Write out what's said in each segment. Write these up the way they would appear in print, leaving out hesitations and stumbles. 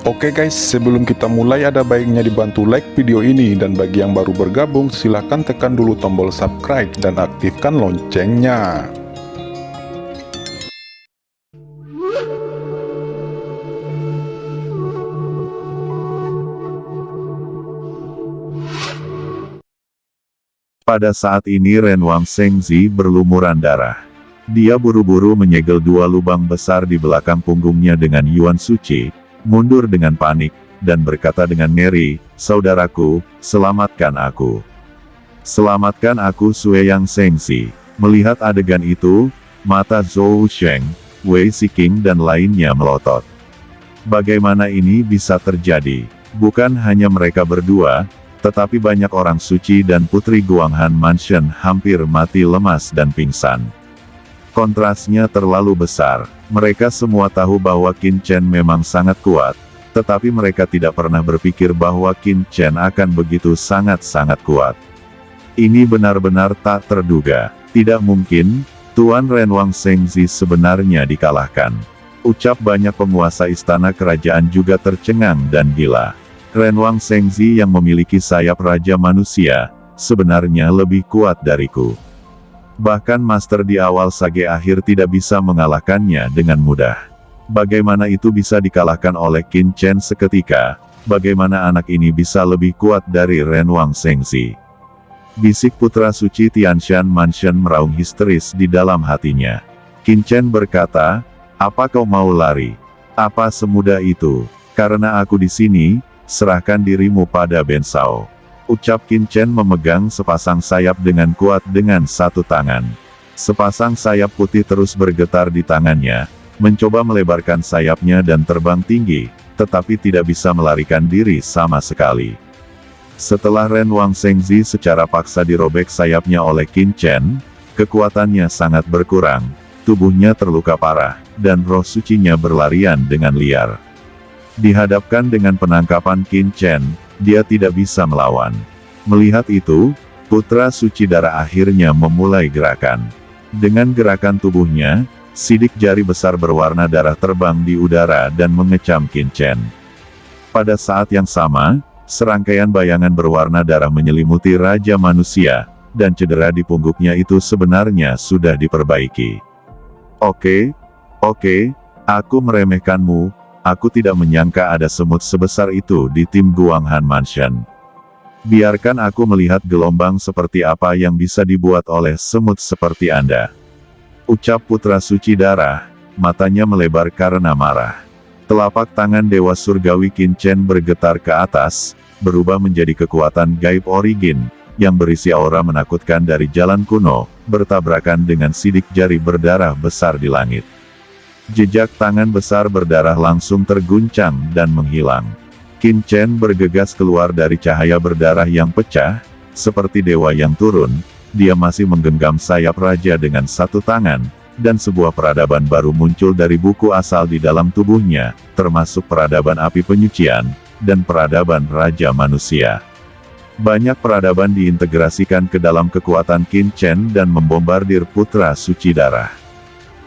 Oke guys, sebelum kita mulai ada baiknya dibantu like video ini, dan bagi yang baru bergabung silahkan tekan dulu tombol subscribe dan aktifkan loncengnya. Pada saat ini Renwang Sengzi berlumuran darah. Dia buru-buru menyegel dua lubang besar di belakang punggungnya dengan Yuan Suci, mundur dengan panik, dan berkata dengan ngeri, "Saudaraku, selamatkan aku. Selamatkan aku." Sueyang Sengzi. Melihat adegan itu, mata Zhou Sheng, Wei Siking dan lainnya melotot. Bagaimana ini bisa terjadi? Bukan hanya mereka berdua, tetapi banyak orang suci dan putri Guanghan Mansion hampir mati lemas dan pingsan. Kontrasnya terlalu besar. Mereka semua tahu bahwa Qin Chen memang sangat kuat, tetapi mereka tidak pernah berpikir bahwa Qin Chen akan begitu sangat-sangat kuat. Ini benar-benar tak terduga. Tidak mungkin, Tuan Renwang Sengzi sebenarnya dikalahkan. Ucap banyak penguasa istana kerajaan juga tercengang dan gila. Renwang Sengzi yang memiliki sayap Raja Manusia, sebenarnya lebih kuat dariku. Bahkan Master di awal Sage akhir tidak bisa mengalahkannya dengan mudah. Bagaimana itu bisa dikalahkan oleh Qin Chen seketika? Bagaimana anak ini bisa lebih kuat dari Renwang Sengzi? Bisik putra suci Tianshan Mansion meraung histeris di dalam hatinya. Qin Chen berkata, "Apa kau mau lari? Apa semudah itu? Karena aku di sini, serahkan dirimu pada Ben Shao." Ucap Qin Chen memegang sepasang sayap dengan kuat dengan satu tangan. Sepasang sayap putih terus bergetar di tangannya, mencoba melebarkan sayapnya dan terbang tinggi, tetapi tidak bisa melarikan diri sama sekali. Setelah Renwang Sengzi secara paksa dirobek sayapnya oleh Qin Chen, kekuatannya sangat berkurang, tubuhnya terluka parah, dan roh sucinya berlarian dengan liar. Dihadapkan dengan penangkapan Qin Chen, dia tidak bisa melawan. Melihat itu, putra suci darah akhirnya memulai gerakan. Dengan gerakan tubuhnya, sidik jari besar berwarna darah terbang di udara dan mengecam Qin Chen. Pada saat yang sama, serangkaian bayangan berwarna darah menyelimuti Raja Manusia, dan cedera di punggungnya itu sebenarnya sudah diperbaiki. Oke, aku meremehkanmu. Aku tidak menyangka ada semut sebesar itu di tim Guanghan Mansion. Biarkan aku melihat gelombang seperti apa yang bisa dibuat oleh semut seperti Anda. Ucap putra suci darah, matanya melebar karena marah. Telapak tangan Dewa Surgawi Qin Chen bergetar ke atas, berubah menjadi kekuatan gaib origin, yang berisi aura menakutkan dari jalan kuno, bertabrakan dengan sidik jari berdarah besar di langit. Jejak tangan besar berdarah langsung terguncang dan menghilang. Qin Chen bergegas keluar dari cahaya berdarah yang pecah, seperti dewa yang turun. Dia masih menggenggam sayap raja dengan satu tangan, dan sebuah peradaban baru muncul dari buku asal di dalam tubuhnya, termasuk peradaban api penyucian, dan peradaban Raja Manusia. Banyak peradaban diintegrasikan ke dalam kekuatan Qin Chen dan membombardir putra suci darah.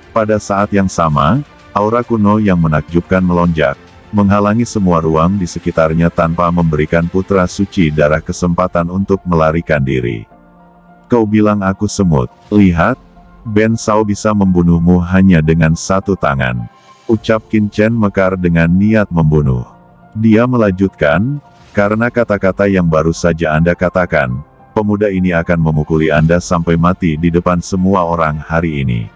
Pada saat yang sama, aura kuno yang menakjubkan melonjak, menghalangi semua ruang di sekitarnya tanpa memberikan putra suci darah kesempatan untuk melarikan diri. "Kau bilang aku semut? Lihat, Ben Shao bisa membunuhmu hanya dengan satu tangan." Ucap Qin Chen mekar dengan niat membunuh. Dia melanjutkan, "Karena kata-kata yang baru saja Anda katakan, pemuda ini akan memukuli Anda sampai mati di depan semua orang hari ini."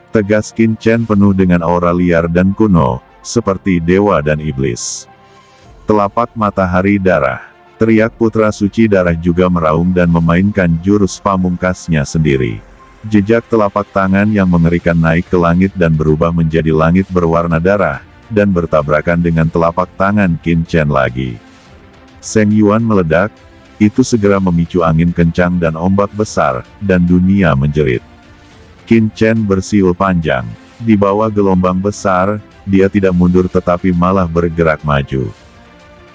Tegas Qin Chen penuh dengan aura liar dan kuno, seperti dewa dan iblis. Telapak matahari darah. Teriak putra suci darah juga meraung dan memainkan jurus pamungkasnya sendiri. Jejak telapak tangan yang mengerikan naik ke langit dan berubah menjadi langit berwarna darah, dan bertabrakan dengan telapak tangan Qin Chen lagi. Seng Yuan meledak, itu segera memicu angin kencang dan ombak besar, dan dunia menjerit. Qin Chen bersiul panjang. Di bawah gelombang besar, dia tidak mundur tetapi malah bergerak maju.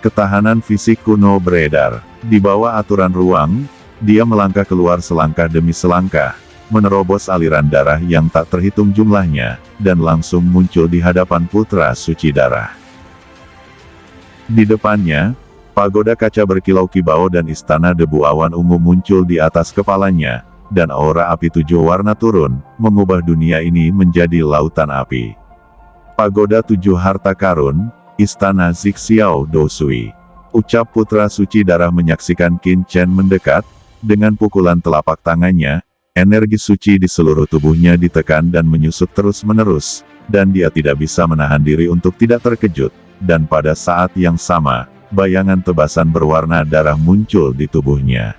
Ketahanan fisik kuno beredar. Di bawah aturan ruang, dia melangkah keluar selangkah demi selangkah, menerobos aliran darah yang tak terhitung jumlahnya, dan langsung muncul di hadapan putra suci darah. Di depannya, pagoda kaca berkilau-kibau dan istana debu awan ungu muncul di atas kepalanya, dan aura api 7 warna turun, mengubah dunia ini menjadi lautan api. Pagoda 7 harta karun, istana Zixiao Dosui. Ucap putra suci darah menyaksikan Qin Chen mendekat, dengan pukulan telapak tangannya, energi suci di seluruh tubuhnya ditekan dan menyusut terus-menerus, dan dia tidak bisa menahan diri untuk tidak terkejut, dan pada saat yang sama, bayangan tebasan berwarna darah muncul di tubuhnya.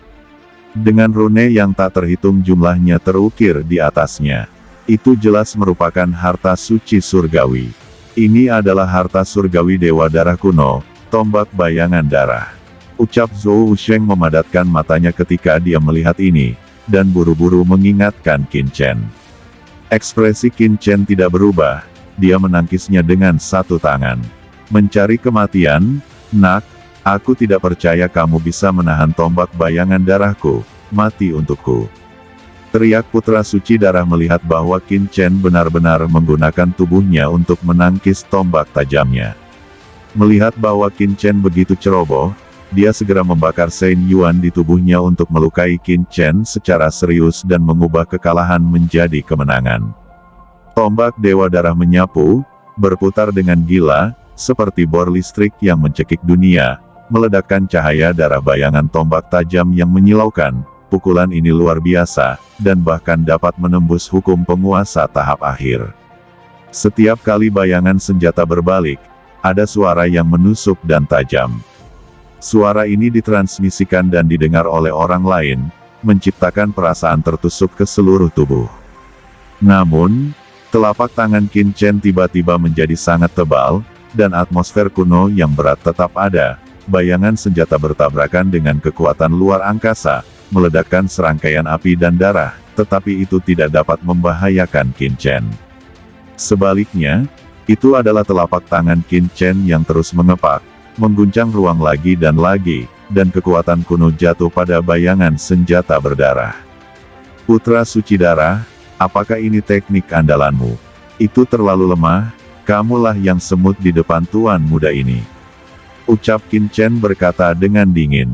Dengan rune yang tak terhitung jumlahnya terukir di atasnya. Itu jelas merupakan harta suci surgawi. Ini adalah harta surgawi Dewa Darah kuno, tombak bayangan darah. Ucap Zhou Wusheng memadatkan matanya ketika dia melihat ini, dan buru-buru mengingatkan Qin Chen. Ekspresi Qin Chen tidak berubah, dia menangkisnya dengan satu tangan. Mencari kematian, nak, aku tidak percaya kamu bisa menahan tombak bayangan darahku, mati untukku. Teriak putra suci darah melihat bahwa Qin Chen benar-benar menggunakan tubuhnya untuk menangkis tombak tajamnya. Melihat bahwa Qin Chen begitu ceroboh, dia segera membakar Shen Yuan di tubuhnya untuk melukai Qin Chen secara serius dan mengubah kekalahan menjadi kemenangan. Tombak Dewa Darah menyapu, berputar dengan gila, seperti bor listrik yang mencekik dunia, meledakkan cahaya darah bayangan tombak tajam yang menyilaukan. Pukulan ini luar biasa, dan bahkan dapat menembus hukum penguasa tahap akhir. Setiap kali bayangan senjata berbalik, ada suara yang menusuk dan tajam. Suara ini ditransmisikan dan didengar oleh orang lain, menciptakan perasaan tertusuk ke seluruh tubuh. Namun, telapak tangan Qin Chen tiba-tiba menjadi sangat tebal, dan atmosfer kuno yang berat tetap ada. Bayangan senjata bertabrakan dengan kekuatan luar angkasa, meledakkan serangkaian api dan darah, tetapi itu tidak dapat membahayakan Qin Chen. Sebaliknya, itu adalah telapak tangan Qin Chen yang terus mengepak, mengguncang ruang lagi, dan kekuatan kuno jatuh pada bayangan senjata berdarah. Putra suci darah, apakah ini teknik andalanmu? Itu terlalu lemah, kamulah yang semut di depan tuan muda ini. Ucap Qin Chen berkata dengan dingin.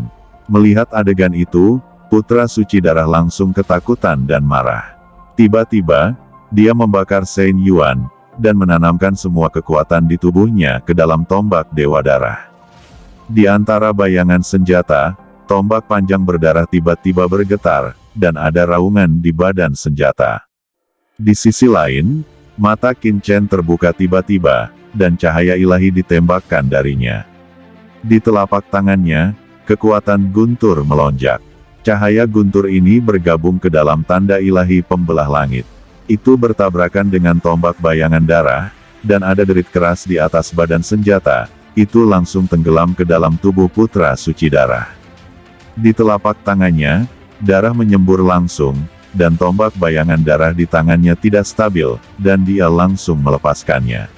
Melihat adegan itu, putra suci darah langsung ketakutan dan marah. Tiba-tiba, dia membakar Shen Yuan, dan menanamkan semua kekuatan di tubuhnya ke dalam tombak Dewa Darah. Di antara bayangan senjata, tombak panjang berdarah tiba-tiba bergetar, dan ada raungan di badan senjata. Di sisi lain, mata Qin Chen terbuka tiba-tiba, dan cahaya ilahi ditembakkan darinya. Di telapak tangannya, kekuatan guntur melonjak. Cahaya guntur ini bergabung ke dalam tanda ilahi pembelah langit. Itu bertabrakan dengan tombak bayangan darah, dan ada derit keras di atas badan senjata, itu langsung tenggelam ke dalam tubuh putra suci darah. Di telapak tangannya, darah menyembur langsung, dan tombak bayangan darah di tangannya tidak stabil, dan dia langsung melepaskannya.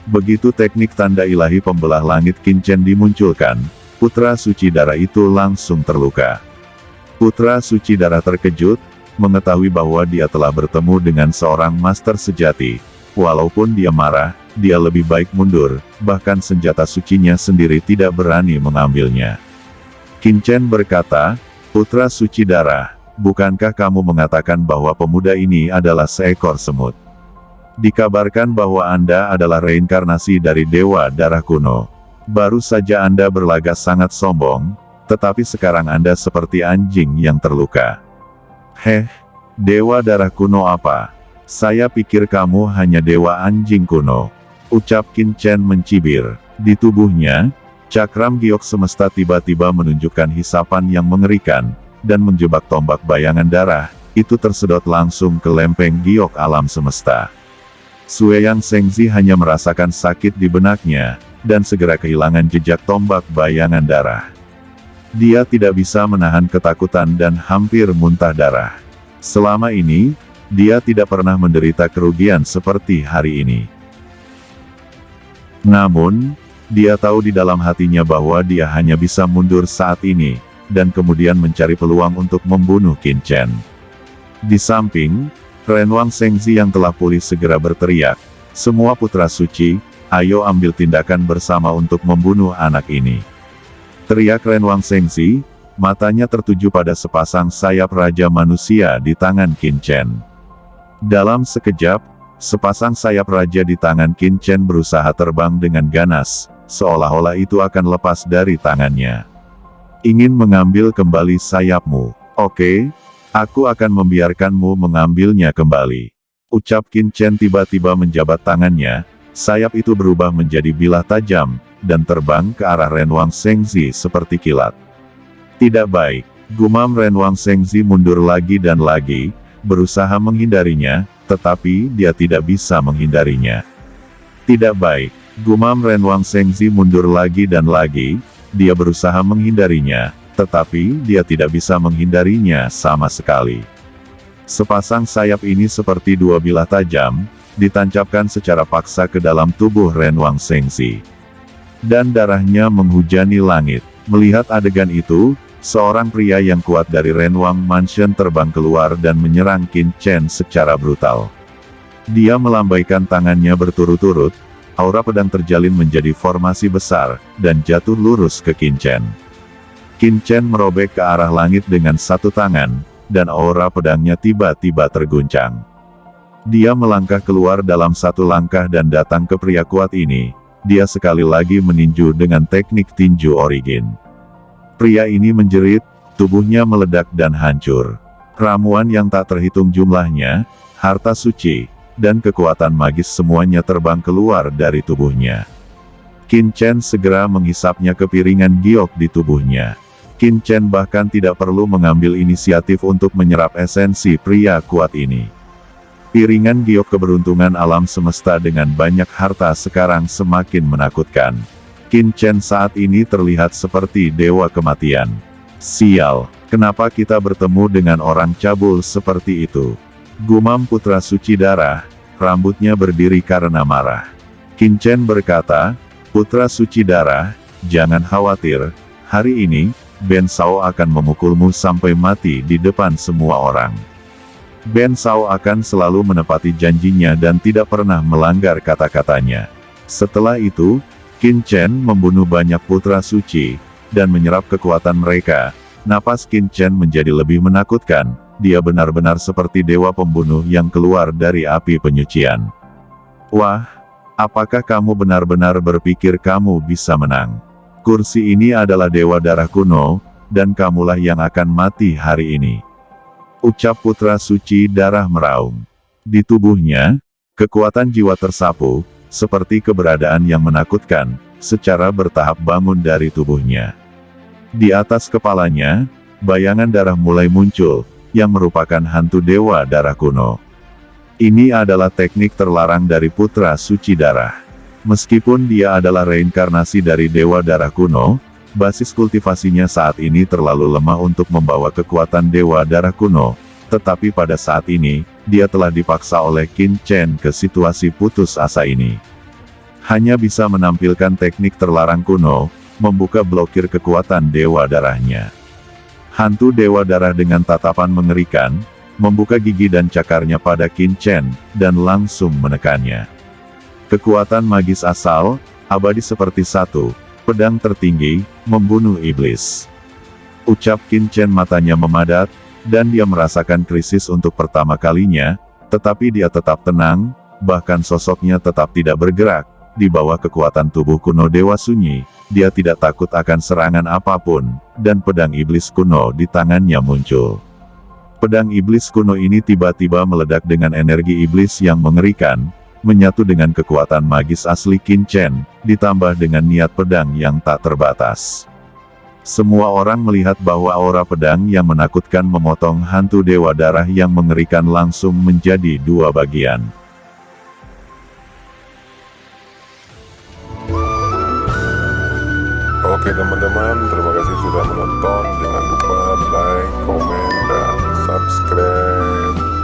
Begitu teknik tanda ilahi pembelah langit Qin Chen dimunculkan, putra suci darah itu langsung terluka. Putra suci darah terkejut, mengetahui bahwa dia telah bertemu dengan seorang master sejati. Walaupun dia marah, dia lebih baik mundur, bahkan senjata sucinya sendiri tidak berani mengambilnya. Qin Chen berkata, putra suci darah, bukankah kamu mengatakan bahwa pemuda ini adalah seekor semut? Dikabarkan bahwa Anda adalah reinkarnasi dari Dewa Darah kuno. Baru saja Anda berlagak sangat sombong, tetapi sekarang Anda seperti anjing yang terluka. Dewa Darah kuno apa? Saya pikir kamu hanya dewa anjing kuno. Ucap Qin Chen mencibir. Di tubuhnya, cakram giok semesta tiba-tiba menunjukkan hisapan yang mengerikan, dan menjebak tombak bayangan darah, itu tersedot langsung ke lempeng giok alam semesta. Sueyang Shengzi hanya merasakan sakit di benaknya, dan segera kehilangan jejak tombak bayangan darah. Dia tidak bisa menahan ketakutan dan hampir muntah darah. Selama ini, dia tidak pernah menderita kerugian seperti hari ini. Namun, dia tahu di dalam hatinya bahwa dia hanya bisa mundur saat ini, dan kemudian mencari peluang untuk membunuh Qin Chen. Di samping, Renwang Shengzi yang telah pulih segera berteriak, semua putra suci, ayo ambil tindakan bersama untuk membunuh anak ini. Teriak Ren Wangshengzi, matanya tertuju pada sepasang sayap Raja Manusia di tangan Qin Chen. Dalam sekejap, sepasang sayap raja di tangan Qin Chen berusaha terbang dengan ganas, seolah-olah itu akan lepas dari tangannya. Ingin mengambil kembali sayapmu, oke? Aku akan membiarkanmu mengambilnya kembali. Ucap Qin Chen tiba-tiba menjabat tangannya, sayap itu berubah menjadi bilah tajam, dan terbang ke arah Ren Wangshengzi seperti kilat. Tidak baik, gumam Ren Wangshengzi mundur lagi dan lagi, berusaha menghindarinya, tetapi dia tidak bisa menghindarinya. Tidak baik, gumam Ren Wangshengzi mundur lagi dan lagi, dia berusaha menghindarinya, tetapi dia tidak bisa menghindarinya sama sekali. Sepasang sayap ini seperti dua bilah tajam, ditancapkan secara paksa ke dalam tubuh Ren Wangshengzi. Dan darahnya menghujani langit. Melihat adegan itu, seorang pria yang kuat dari Renwang Mansion terbang keluar dan menyerang Qin Chen secara brutal. Dia melambaikan tangannya berturut-turut, aura pedang terjalin menjadi formasi besar, dan jatuh lurus ke Qin Chen. Qin Chen merobek ke arah langit dengan satu tangan, dan aura pedangnya tiba-tiba terguncang. Dia melangkah keluar dalam satu langkah dan datang ke pria kuat ini. Dia sekali lagi meninju dengan teknik tinju origin. Pria ini menjerit, tubuhnya meledak dan hancur. Ramuan yang tak terhitung jumlahnya, harta suci, dan kekuatan magis semuanya terbang keluar dari tubuhnya. Qin Chen segera menghisapnya ke piringan giok di tubuhnya. Qin Chen bahkan tidak perlu mengambil inisiatif untuk menyerap esensi pria kuat ini. Piringan giok keberuntungan alam semesta dengan banyak harta sekarang semakin menakutkan. Qin Chen saat ini terlihat seperti dewa kematian. Sial, kenapa kita bertemu dengan orang cabul seperti itu? Gumam putra suci darah, rambutnya berdiri karena marah. Qin Chen berkata, putra suci darah, jangan khawatir, hari ini, Ben Shao akan memukulmu sampai mati di depan semua orang. Ben Shao akan selalu menepati janjinya dan tidak pernah melanggar kata-katanya. Setelah itu, Qin Chen membunuh banyak putra suci, dan menyerap kekuatan mereka. Napas Qin Chen menjadi lebih menakutkan, dia benar-benar seperti dewa pembunuh yang keluar dari api penyucian. Wah, apakah kamu benar-benar berpikir kamu bisa menang? Kursi ini adalah dewa darah kuno, dan kamulah yang akan mati hari ini. Ucap putra suci darah meraung. Di tubuhnya, kekuatan jiwa tersapu, seperti keberadaan yang menakutkan, secara bertahap bangun dari tubuhnya. Di atas kepalanya, bayangan darah mulai muncul, yang merupakan hantu dewa darah kuno. Ini adalah teknik terlarang dari putra suci darah. Meskipun dia adalah reinkarnasi dari dewa darah kuno, basis kultivasinya saat ini terlalu lemah untuk membawa kekuatan dewa darah kuno, tetapi pada saat ini, dia telah dipaksa oleh Qin Chen ke situasi putus asa ini. Hanya bisa menampilkan teknik terlarang kuno, membuka blokir kekuatan dewa darahnya. Hantu dewa darah dengan tatapan mengerikan, membuka gigi dan cakarnya pada Qin Chen, dan langsung menekannya. Kekuatan magis asal, abadi seperti satu, pedang tertinggi, membunuh iblis. Ucap Qin Chen matanya memadat, dan dia merasakan krisis untuk pertama kalinya, tetapi dia tetap tenang, bahkan sosoknya tetap tidak bergerak. Di bawah kekuatan tubuh kuno Dewa Sunyi, dia tidak takut akan serangan apapun, dan pedang iblis kuno di tangannya muncul. Pedang iblis kuno ini tiba-tiba meledak dengan energi iblis yang mengerikan, menyatu dengan kekuatan magis asli Qin Chen, ditambah dengan niat pedang yang tak terbatas. Semua orang melihat bahwa aura pedang yang menakutkan memotong hantu dewa darah yang mengerikan langsung menjadi dua bagian. Oke teman-teman, terima kasih sudah menonton. Jangan lupa like, komen, dan subscribe.